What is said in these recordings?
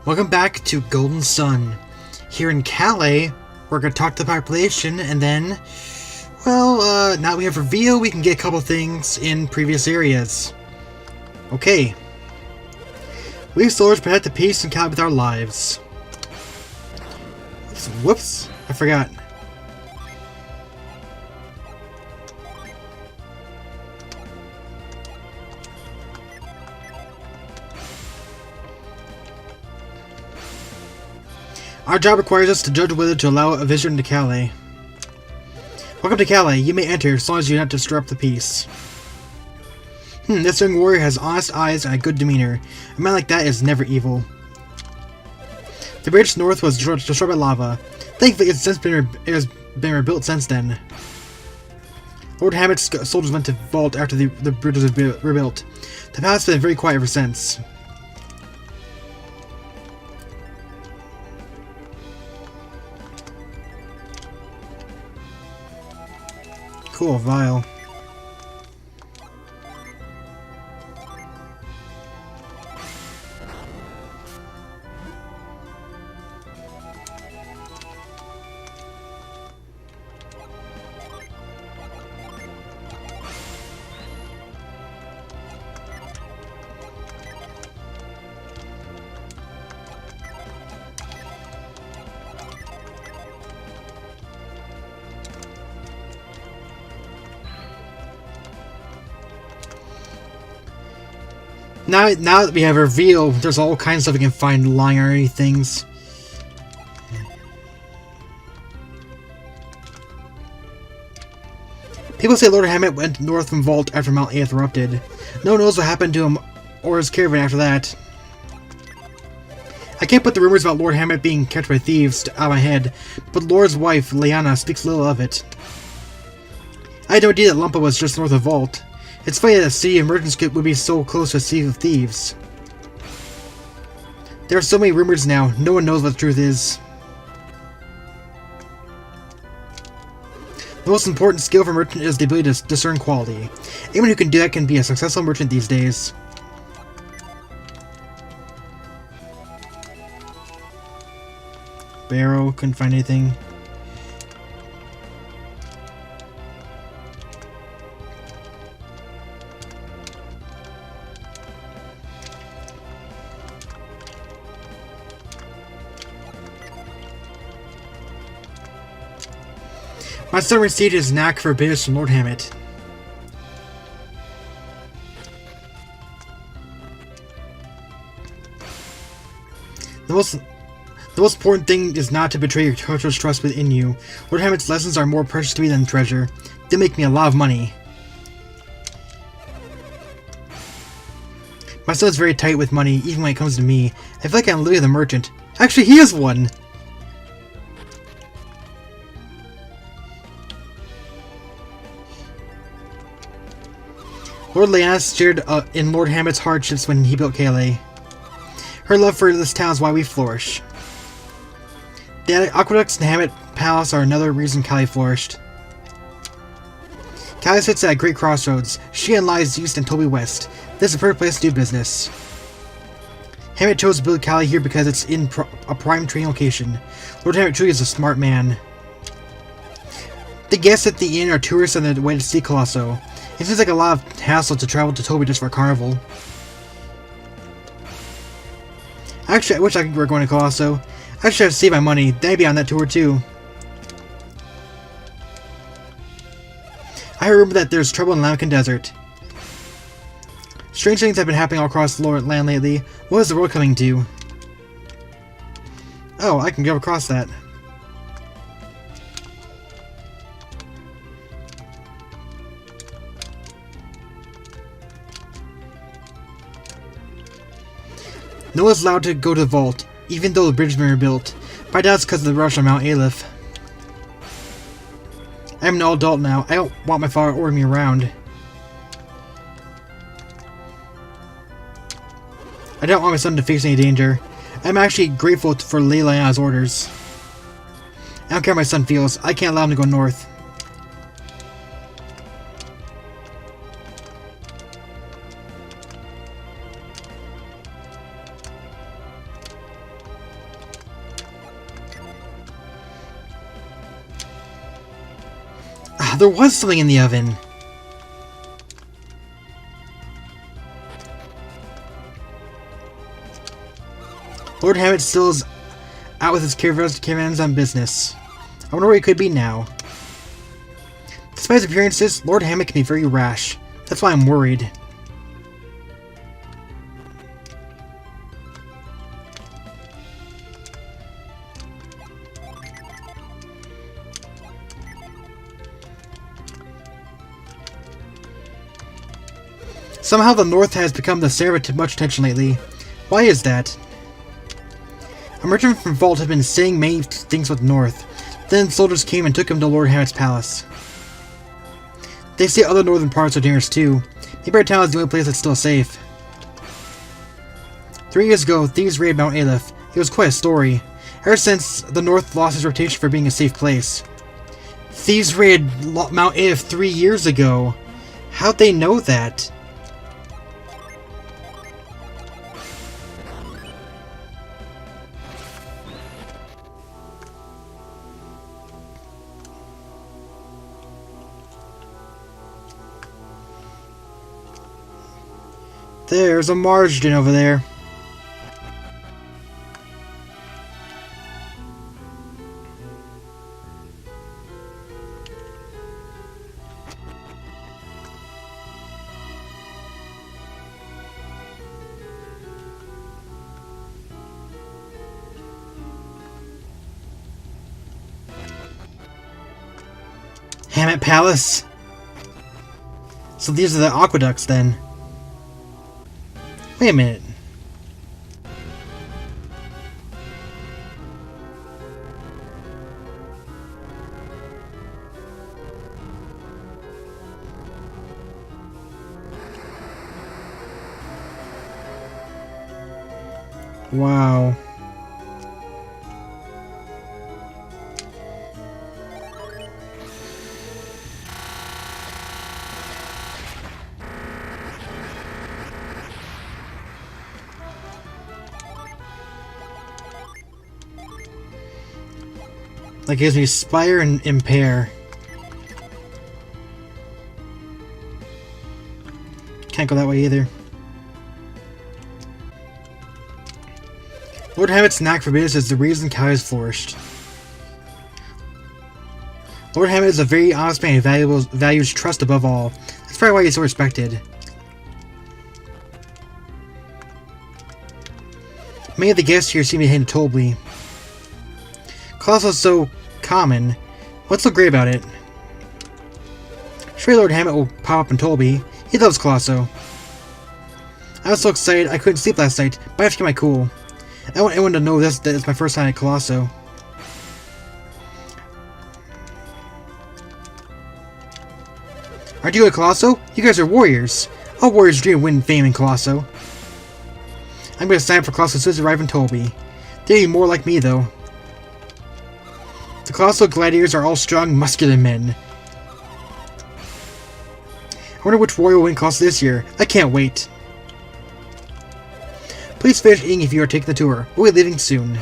Welcome back to Golden Sun. Here in Kalay, we're going to talk to the population, and then, well, now we have reveal, we can get a couple things in previous areas. Okay. We soldiers protect the peace and Kalay with our lives. Whoops, I forgot. Our job requires us to judge whether to allow a visitor into Kalay. Welcome to Kalay. You may enter as long as you do not disrupt the peace. This young warrior has honest eyes and a good demeanor. A man like that is never evil. The bridge north was destroyed by lava. Thankfully, it has been rebuilt since then. Lord Hammett's soldiers went to vault after the bridge was rebuilt. The palace has been very quiet ever since. Cool, vial. Now that we have reveal, there's all kinds of stuff we can find lying underneath things. People say Lord Hammett went north from Vault after Mount 8 erupted. No one knows what happened to him or his caravan after that. I can't put the rumors about Lord Hammett being catched by thieves out of my head, but Lord's wife, Liana, speaks little of it. I had no idea that Lumpa was just north of Vault. It's funny that a city of merchants would be so close to a city of thieves. There are so many rumors now, no one knows what the truth is. The most important skill for a merchant is the ability to discern quality. Anyone who can do that can be a successful merchant these days. Barrow, couldn't find anything. My son received his knack for business from Lord Hammett. The most important thing is not to betray your culture's trust within you. Lord Hammett's lessons are more precious to me than treasure. They make me a lot of money. My son is very tight with money, even when it comes to me. I feel like I'm literally the merchant. Actually, he is one! Lord Liana shared in Lord Hammett's hardships when he built Kalay. Her love for this town is why we flourish. The aqueducts in Hammett Palace are another reason Kalay flourished. Kalay sits at a great crossroads. Sheehan lies east and Toby west. This is a perfect place to do business. Hammett chose to build Kalay here because it's in a prime trading location. Lord Hammett truly is a smart man. The guests at the inn are tourists on their way to see Colosso. It seems like a lot of hassle to travel to Toby just for a carnival. Actually, I wish I were going to Colosso. I should have saved my money, then I'd be on that tour too. I remember that there's trouble in Lamkin Desert. Strange things have been happening all across the land lately. What is the world coming to? Oh, I can go across that. No one's allowed to go to the vault, even though the bridge has been rebuilt. But I doubt it's because of the rush on Mount Aleph. I'm an adult now. I don't want my father ordering me around. I don't want my son to face any danger. I'm actually grateful for Liana's orders. I don't care how my son feels. I can't allow him to go north. There was something in the oven. Lord Hammett still is out with his caravans on business. I wonder where he could be now. Despite his appearances, Lord Hammett can be very rash. That's why I'm worried. Somehow the North has become the center of much attention lately. Why is that? A merchant from Vault had been saying many things with the North. Then soldiers came and took him to Lord Hammett's palace. They say other northern parts are dangerous too. Maybe our town is the only place that's still safe. 3 years ago, thieves raided Mount Aleph. It was quite a story. Ever since, the North lost its reputation for being a safe place. Thieves raided Mount Aleph 3 years ago. How'd they know that? There's a Marsden over there. Hammett Palace. So these are the aqueducts then. Wait a minute. Wow. That gives me Spire and Impair. Can't go that way either. Lord Hammett's knack for business is the reason Kalay has flourished. Lord Hammett is a very honest man who values trust above all. That's probably why he's so respected. Many of the guests here seem to hate Tolby. Colosso's so common. What's so great about it? Sure, Lord Hammett will pop up in Tolby. He loves Colosso. I was so excited I couldn't sleep last night, but I have to get my cool. I want everyone to know that it's my first time at Colosso. Aren't you at Colosso? You guys are warriors. All warriors dream of winning fame in Colosso. I'm gonna sign up for Colosso as soon as I arrive in Tolby. They'll be more like me, though. The Colossal Gladiators are all strong, muscular men. I wonder which warrior will win Colosso this year. I can't wait. Please finish eating if you are taking the tour. We'll be leaving soon.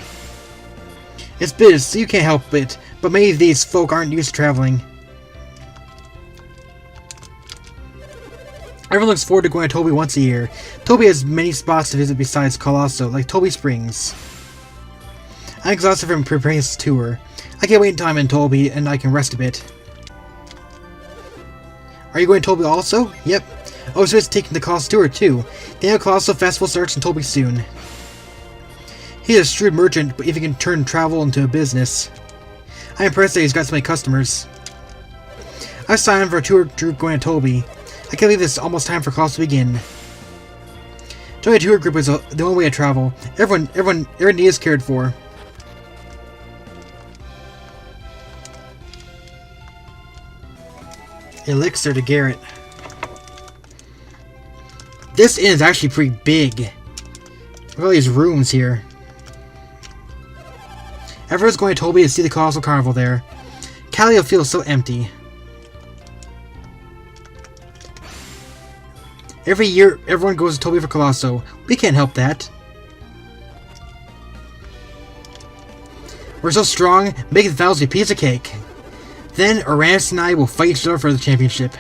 It's biz, so you can't help it, but many of these folk aren't used to traveling. Everyone looks forward to going to Tolby once a year. Tolby has many spots to visit besides Colosso, like Tolby Springs. I'm exhausted from preparing this tour. I can't wait until I'm in Tolby and I can rest a bit. Are you going to Tolby also? Yep. Oh, so it's taking the Colosso tour too. The annual Colosso Festival starts in Tolby soon. He's a shrewd merchant, but if he can turn travel into a business. I'm impressed that he's got so many customers. I signed for a tour group going to Tolby. I can't believe it's almost time for Colosso to begin. Joining a tour group is the only way to travel. Everyone is cared for. Elixir to Garrett. This inn is actually pretty big. Look at all these rooms here. Everyone's going to Tolby to see the Colossal Carnival there. Kalay will feel so empty. Every year, everyone goes to Tolby for Colosso. We can't help that. We're so strong, making the finals a piece of cake. Then Uranus and I will fight each other for the championship.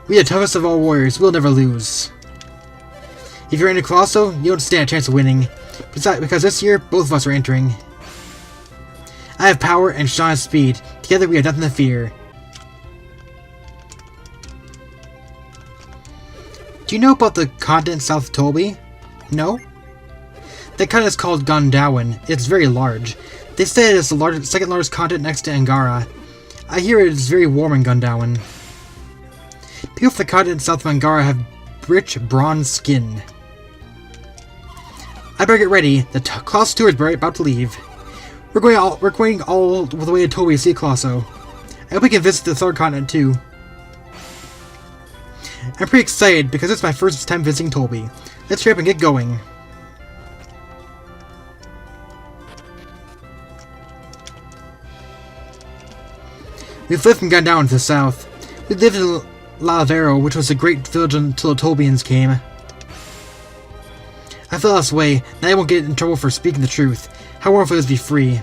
We are the toughest of all warriors. We'll never lose. If you're into Colosso, you don't stand a chance of winning. Because this year, both of us are entering. I have power and Sean has speed. Together we have nothing to fear. Do you know about the continent south of Toby? No? That continent is called Gondawan. It's very large. They say it is the second largest continent next to Angara. I hear it is very warm in Gondawan. People from the continent south of Angara have rich bronze skin. I better get ready. The Colosso tour is about to leave. We're going all the way to Toby to see Colosso. I hope we can visit the third continent too. I'm pretty excited because it's my first time visiting Toby. Let's hurry up and get going. We've lived from Gondawan to the south. We lived in Lavero, which was a great village until the Tobians came. I felt this way, now I won't get in trouble for speaking the truth. How wonderful it is to be free.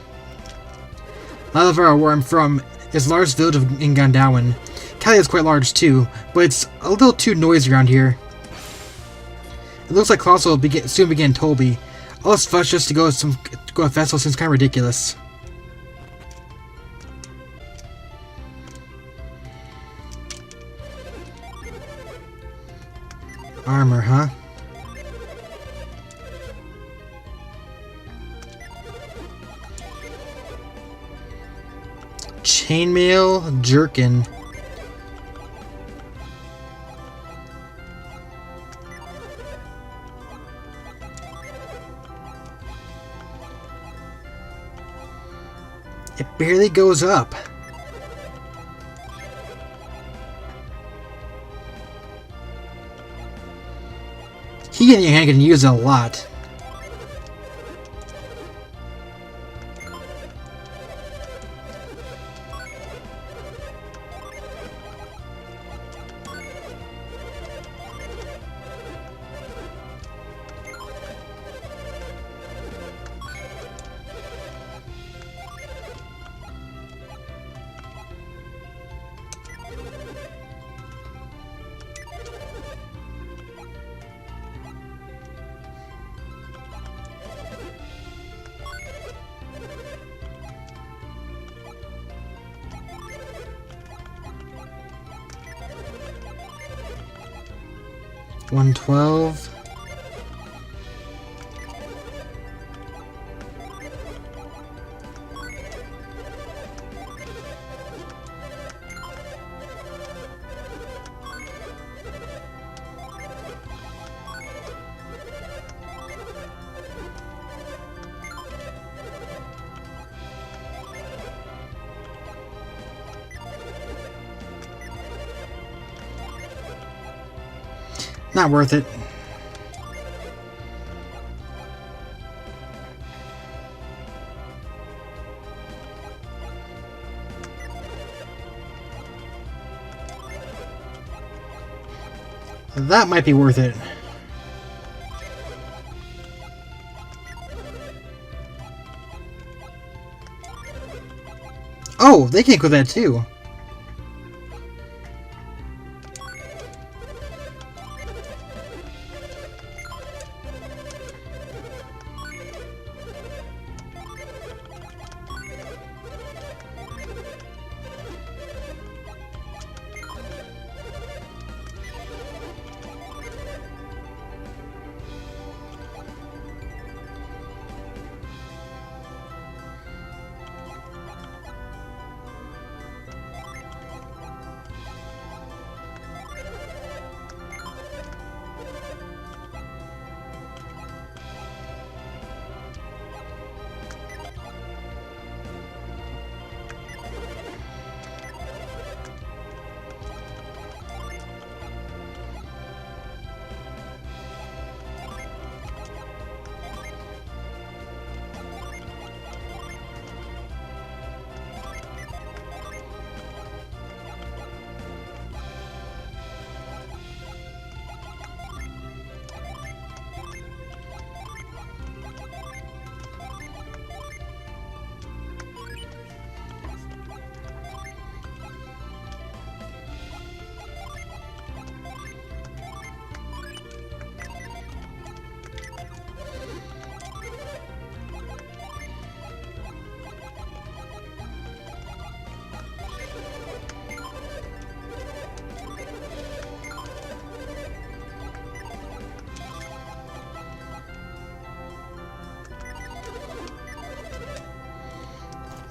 Lavero, where I'm from, is the largest village in Gondawan. Kalay is quite large too, but it's a little too noisy around here. It looks like Colosso will soon begin Toby. All this fuss just to go to a festival seems kind of ridiculous. Armor, huh? Chainmail jerkin. It barely goes up. He and your hand can use it a lot. $112. Not worth it. That might be worth it. Oh, they can equip that too.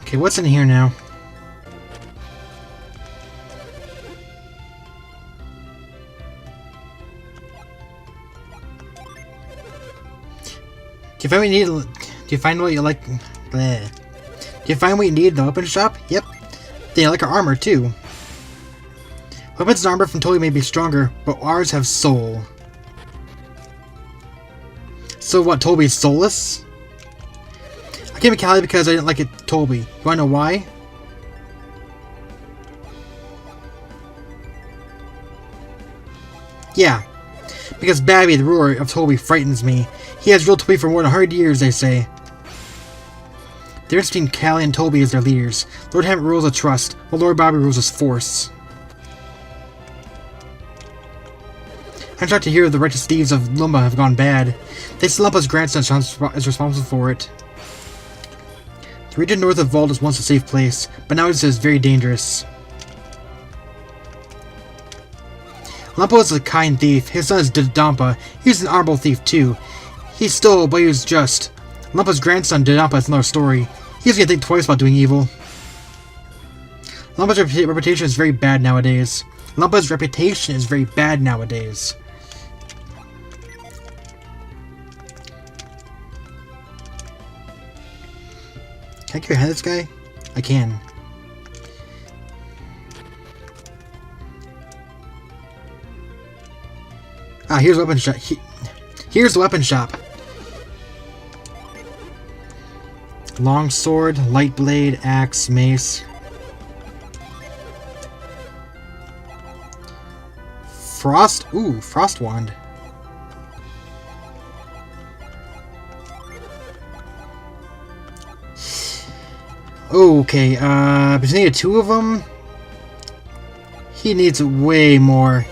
Okay, what's in here now? Do you find what you need? Do you find what you like? Bleh. Do you find what you need in the weapon shop? Yep. They like our armor too. Weapons and armor from Toby may be stronger, but ours have soul. So what? Toby's soulless? I came to Kalay because I didn't like it. Toby. You wanna know why? Yeah. Because Babby, the ruler of Toby, frightens me. He has ruled Toby for more than 100 years, they say. The difference between Kalay and Toby is their leaders. Lord Hammett rules with trust, while Lord Babby rules with force. I'm shocked to hear the righteous thieves of Lumba have gone bad. They say Lumpa's grandson is responsible for it. The region north of Vault is once a safe place, but now it is very dangerous. Lumpa is a kind thief. His son is Dodampa. He's an honorable thief too. He stole, but he was just. Lumpa's grandson, Dodampa, is another story. He's gonna think twice about doing evil. Lumpa's reputation is very bad nowadays. Lumpa's reputation is very bad nowadays. Can I get behind this guy? I can. Ah, here's the weapon shop. Here's the weapon shop. Long sword, light blade, axe, mace. Frost? Ooh, frost wand. Okay, but he needed 2 of them. He needs way more.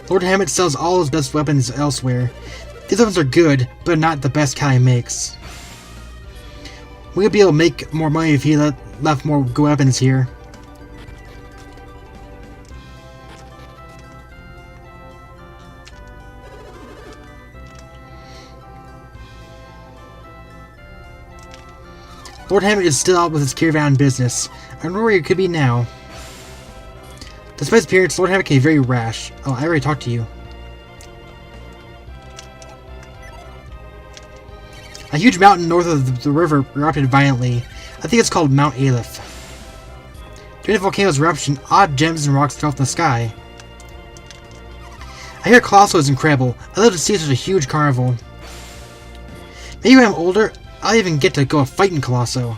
Lord Hammett sells all his best weapons elsewhere. These weapons are good, but not the best Kalay makes. We'll be able to make more money if he left more good weapons here. Lord Hammett is still out with his caravan business. I don't know where he could be now. Despite his appearance, Lord Hammett can be very rash. Oh, I already talked to you. A huge mountain north of the river erupted violently. I think it's called Mount Aleph. During the volcano's eruption, odd gems and rocks fell from the sky. I hear Colosso is incredible. I'd love to see such a huge carnival. Maybe when I'm older, I'll even get to go fight in Colosso.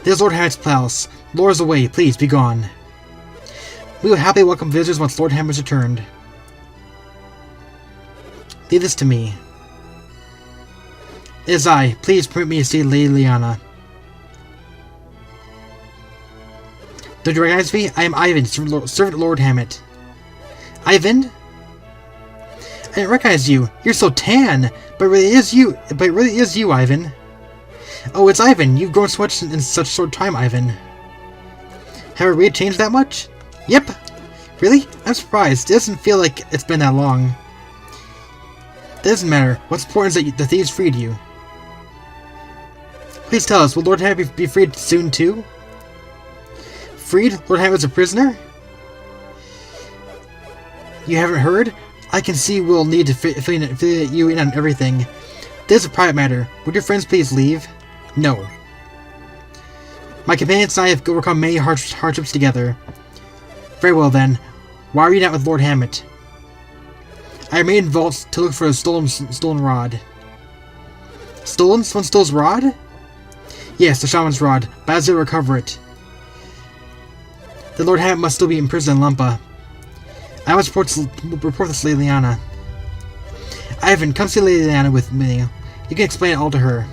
There's Lord Hammett's palace. Laura's away. Please, be gone. We will happily welcome visitors once Lord Hammer's returned. Leave this to me. It is I. Please permit me to see Lady Liana. Don't you recognize me? I am Ivan, servant Lord Hammett. Ivan? I didn't recognize you. You're so tan. But it really is you, Ivan. Oh, it's Ivan. You've grown so much in such short time, Ivan. Have I really changed that much? Yep. Really? I'm surprised. It doesn't feel like it's been that long. That doesn't matter. What's important is that the thieves freed you. Please tell us, will Lord Hammett be freed soon too? Freed? Lord Hammett's a prisoner? You haven't heard? I can see we'll need to fill you in on everything. This is a private matter. Would your friends please leave? No. My companions and I have overcome many hardships together. Very well then. Why are you not with Lord Hammett? I remained in vaults to look for a stolen rod. Stolen? Someone stole his rod? Yes, the shaman's rod, but as they recover it. The Lord Hammett must still be imprisoned in Lumpa. I must report this to Liliana. Ivan, come see Liliana with me. You can explain it all to her.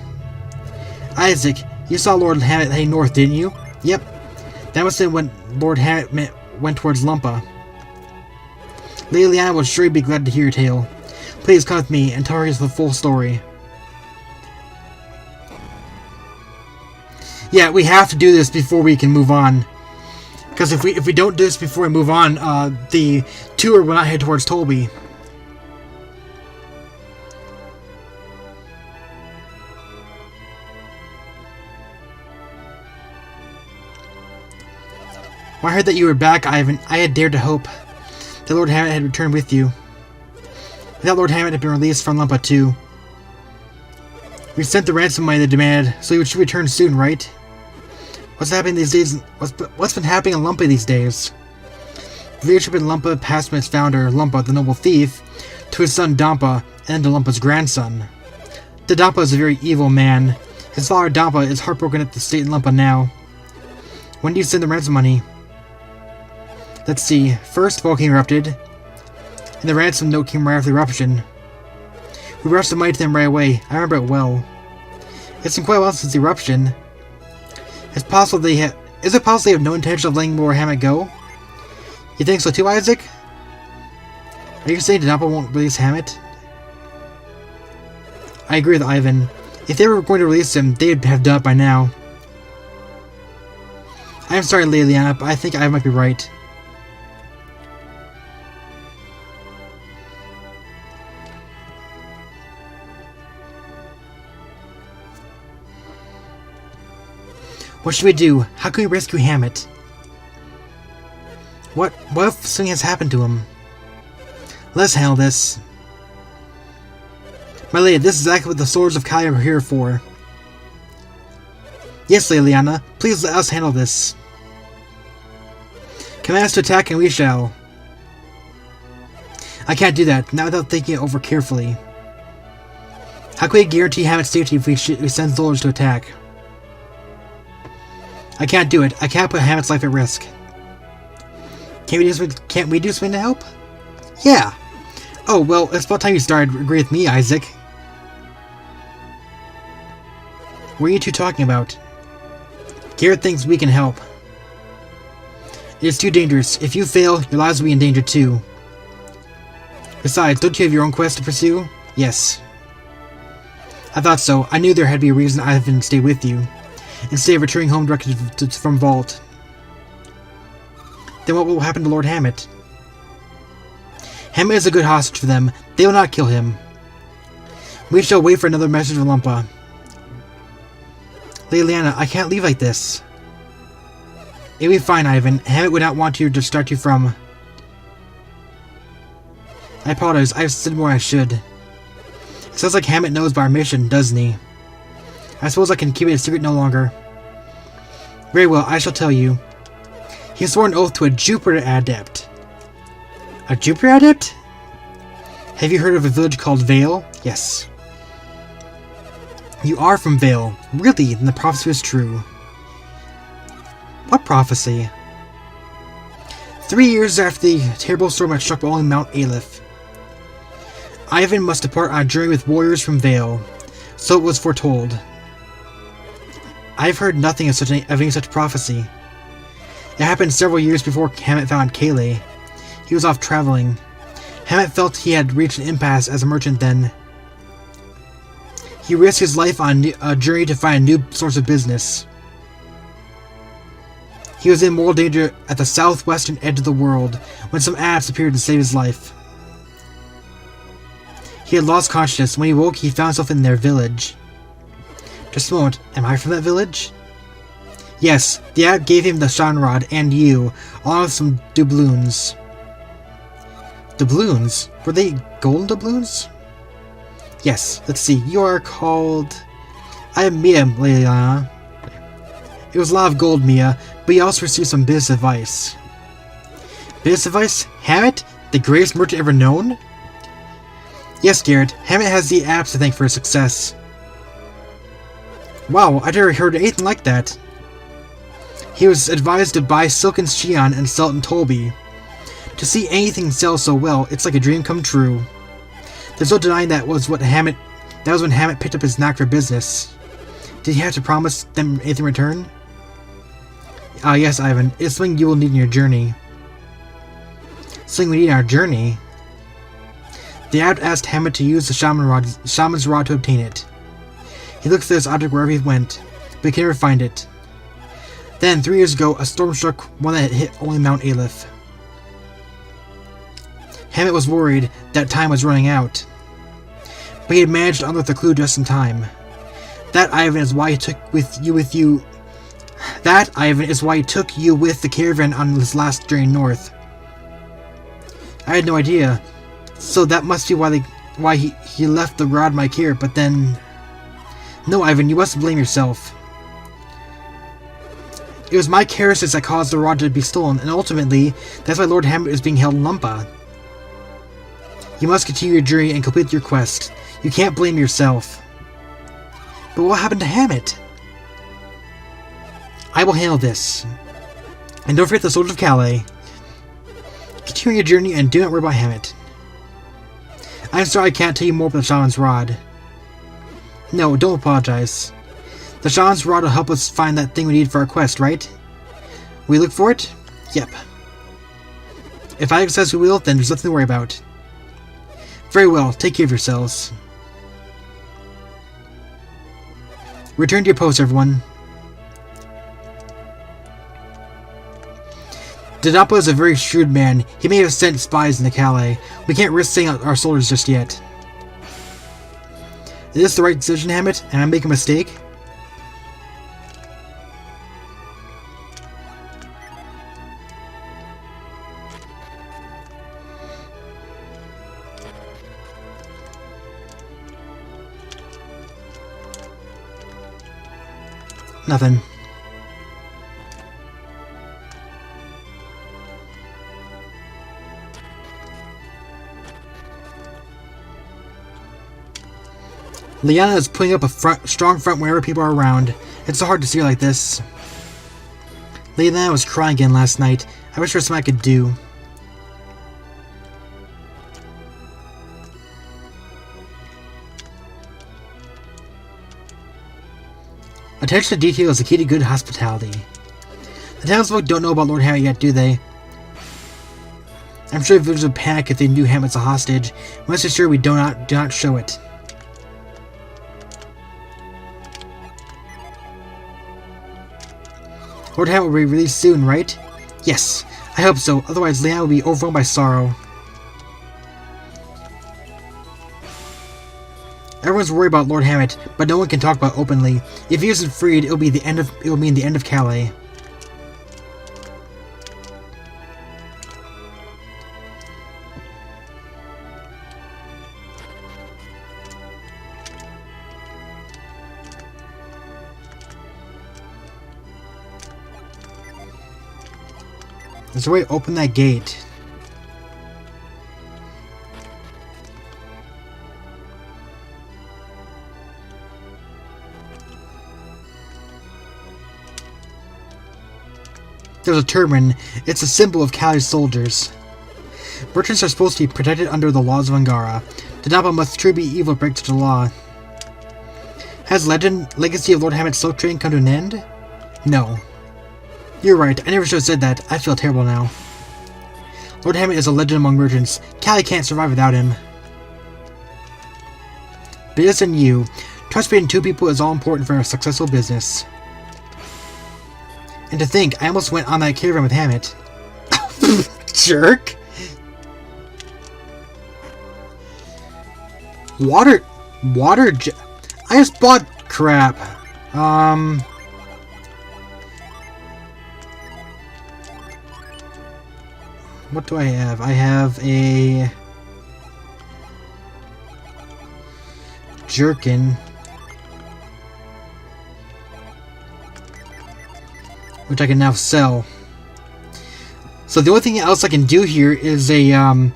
Isaac, you saw Lord Hammett heading north, didn't you? Yep. That must have been when Lord Hammett went towards Lumpa. Liliana will surely be glad to hear your tale. Please come with me and tell her the full story. Yeah, we have to do this before we can move on. Because if we don't do this before we move on, the tour will not head towards Tolby. When I heard that you were back, Ivan, I had dared to hope that Lord Hammett had returned with you. I thought Lord Hammett had been released from Lumpa too. We sent the ransom money they demanded, so he should return soon, right? What's happening these days? What's been happening in Lumpa these days? The leadership in Lumpa passed from its founder, Lumpa the Noble Thief, to his son Dampa, and to Lumpa's grandson. The Dampa is a very evil man. His father Dampa is heartbroken at the state in Lumpa now. When do you send the ransom money? Let's see. First, volcano erupted, and the ransom note came right after the eruption. We rushed the money to them right away. I remember it well. It's been quite a while since the eruption. Is it possible they have no intention of letting Lord Hammett go? You think so too, Isaac? Are you saying Dampa won't release Hammett? I agree with Ivan. If they were going to release him, they'd have done it by now. I'm sorry, Liliana, but I think I might be right. What should we do? How can we rescue Hammett? What if something has happened to him? Let's handle this. My lady, this is exactly what the swords of Kalay are here for. Yes, Liliana, please let us handle this. Command us to attack and we shall. I can't do that, not without thinking it over carefully. How can we guarantee Hammett's safety if we send soldiers to attack? I can't do it. I can't put Hammett's life at risk. Can't we do something to help? Yeah. Oh, well, it's about time you started to agree with me, Isaac. What are you two talking about? Garrett thinks we can help. It is too dangerous. If you fail, your lives will be in danger too. Besides, don't you have your own quest to pursue? Yes. I thought so. I knew there had to be a reason Ivan stayed with you, instead of returning home directly from Vault. Then what will happen to Lord Hammett? Hammett is a good hostage for them. They will not kill him. We shall wait for another message from Lumpa. Liliana, I can't leave like this. It'll be fine, Ivan. Hammett would not want to distract you from... I apologize. I've said more than I should. It sounds like Hammett knows about our mission, doesn't he? I suppose I can keep it a secret no longer. Very well, I shall tell you. He swore an oath to a Jupiter Adept. A Jupiter Adept? Have you heard of a village called Vale? Yes. You are from Vale. Really? Then the prophecy was true. What prophecy? 3 years after the terrible storm that struck only Mount Aleph, Ivan must depart on a journey with warriors from Vale. So it was foretold. I've heard nothing of any such prophecy. It happened several years before Hammett found Kalay. He was off traveling. Hammett felt he had reached an impasse as a merchant then. He risked his life on a journey to find a new source of business. He was in mortal danger at the southwestern edge of the world when some apes appeared to save his life. He had lost consciousness. When he woke, he found himself in their village. Just a moment, am I from that village? Yes, the app gave him the Shan Rod and you, along with some doubloons. Doubloons? Were they golden doubloons? Yes, let's see, you are called... I am Mia, Liliana. It was a lot of gold, Mia, but you also received some business advice. Business advice? Hammett? The greatest merchant ever known? Yes, Garrett, Hammett has the apps to thank for his success. Wow, I never heard anything like that. He was advised to buy Silken Xian and sell it in Tolby. To see anything sell so well, it's like a dream come true. There's no denying that was when Hammett picked up his knack for business. Did he have to promise them anything in return? Yes, Ivan. It's something you will need in your journey. Something we need in our journey? The abbot asked Hammett to use the shaman's rod to obtain it. He looked for this object wherever he went, but he could never find it. Then, 3 years ago, a storm struck one that had hit only Mount Aleph. Hammett was worried that time was running out, but he had managed to unearth the clue just in time. That, Ivan, is why he took you with the caravan on his last journey north. I had no idea, so that must be why he left the rod in my care. But then, no, Ivan, you must blame yourself. It was my carelessness that caused the rod to be stolen, and ultimately, that's why Lord Hammett is being held in Lumpa. You must continue your journey and complete your quest. You can't blame yourself. But what happened to Hammett? I will handle this. And don't forget the Soldiers of Kalay. Continue your journey and do not worry about Hammett. I'm sorry I can't tell you more about the Shaman's Rod. No, don't apologize. The Shaman's Rod will help us find that thing we need for our quest, right? We look for it? Yep. If I success we will, then there's nothing to worry about. Very well, take care of yourselves. Return to your post, everyone. Dodapa is a very shrewd man. He may have sent spies into Kalay. We can't risk sending out our soldiers just yet. Is this the right decision, Hammett? And I make a mistake? Nothing. Liana is putting up a strong front whenever people are around. It's so hard to see her like this. Liana was crying again last night. I wish there was something I could do. Attention to detail is the key to good hospitality. The townsfolk don't know about Lord Hammett yet, do they? I'm sure the villagers would panic if they knew Hammett's a hostage. We must ensure we do not show it. Lord Hammett will be released soon, right? Yes, I hope so. Otherwise, Leanne will be overwhelmed by sorrow. Everyone's worried about Lord Hammett, but no one can talk about it openly. If he isn't freed, it will mean the end of Kalay. There's a way to open that gate. There's a turban. It's a symbol of Kalay's soldiers. Merchants are supposed to be protected under the laws of Angara. Dodapa must truly be evil to break such a law. Has legacy of Lord Hammett's silk trading come to an end? No. You're right, I never should have said that. I feel terrible now. Lord Hammett is a legend among merchants. Kalay can't survive without him. Business and you. Trust between two people is all important for a successful business. And to think, I almost went on that caravan with Hammett. Jerk! Water... I just bought crap. What do I have? I have a... jerkin. Which I can now sell. So the only thing else I can do here is a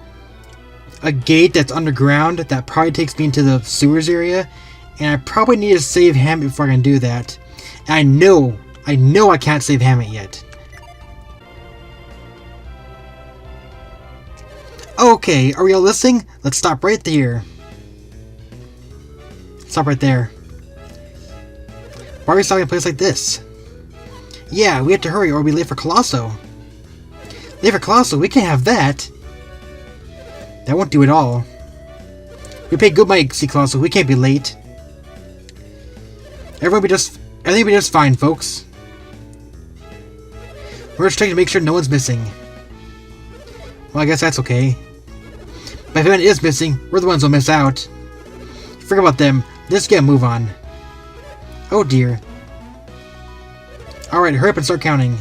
gate that's underground that probably takes me into the sewers area, And I probably need to save Hammett before I can do that. And I know I can't save Hammett yet. Okay, are we all listening? Let's stop right there. Stop right there. Why are we stopping in a place like this? Yeah, we have to hurry or we'll be late for Colosso. Late for Colosso? We can't have that. That won't do at all. We paid good money to see Colosso. We can't be late. Everything will be just fine, folks. We're just trying to make sure no one's missing. Well, I guess that's okay. But if anyone is missing, we're the ones who'll miss out. Forget about them. Let's get a move on. Oh dear. Alright, hurry up and start counting.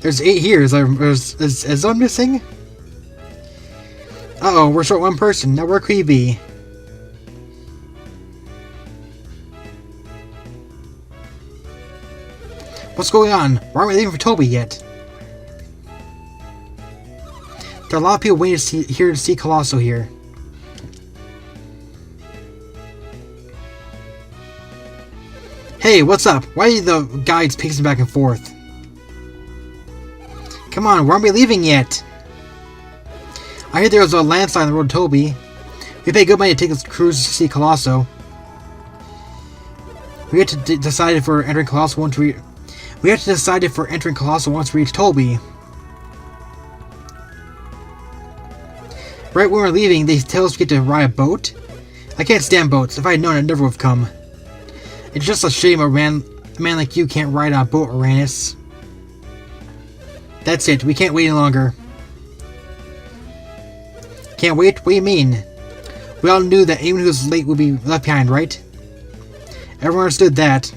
There's 8 here. Is someone missing? Uh-oh, we're short one person. Now where could he be? What's going on? Why aren't we leaving for Toby yet? There are a lot of people waiting here to see Colosso here. Hey, what's up? Why are the guides pacing back and forth? Come on, why aren't we leaving yet? I heard there was a landslide on the road to Toby. We paid good money to take this cruise to see Colosso. We have to decide if we're entering Colosso once we reach Toby. Right when we're leaving, they tell us we get to ride a boat. I can't stand boats. If I had known, I never would have come. It's just a shame a man like you can't ride on a boat, Uranus. That's it. We can't wait any longer. Can't wait? What do you mean? We all knew that anyone who was late would be left behind, right? Everyone understood that.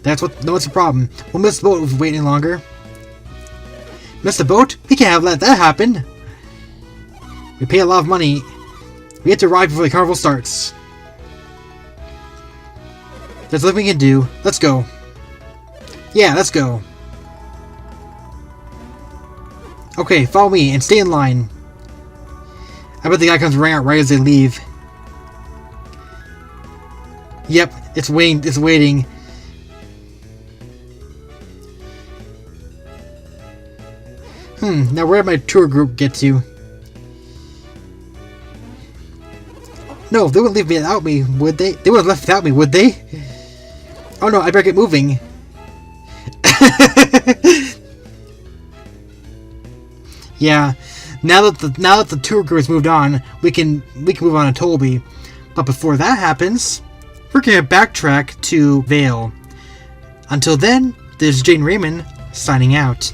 No, what's the problem? We'll miss the boat if we wait any longer. Miss the boat? We can't let that happen. We pay a lot of money. We have to arrive before the carnival starts. There's nothing we can do. Let's go. Yeah, let's go. Okay, follow me and stay in line. I bet the guy comes running out right as they leave. Yep, it's waiting. It's waiting. Now where did my tour group get to? No, they wouldn't leave me without me, would they? They would have left without me, would they? Oh no, I better get moving. Yeah, now that the tour group has moved on, we can move on to Toby. But before that happens, we're gonna backtrack to Vale. Until then, this is JaidynReiman signing out.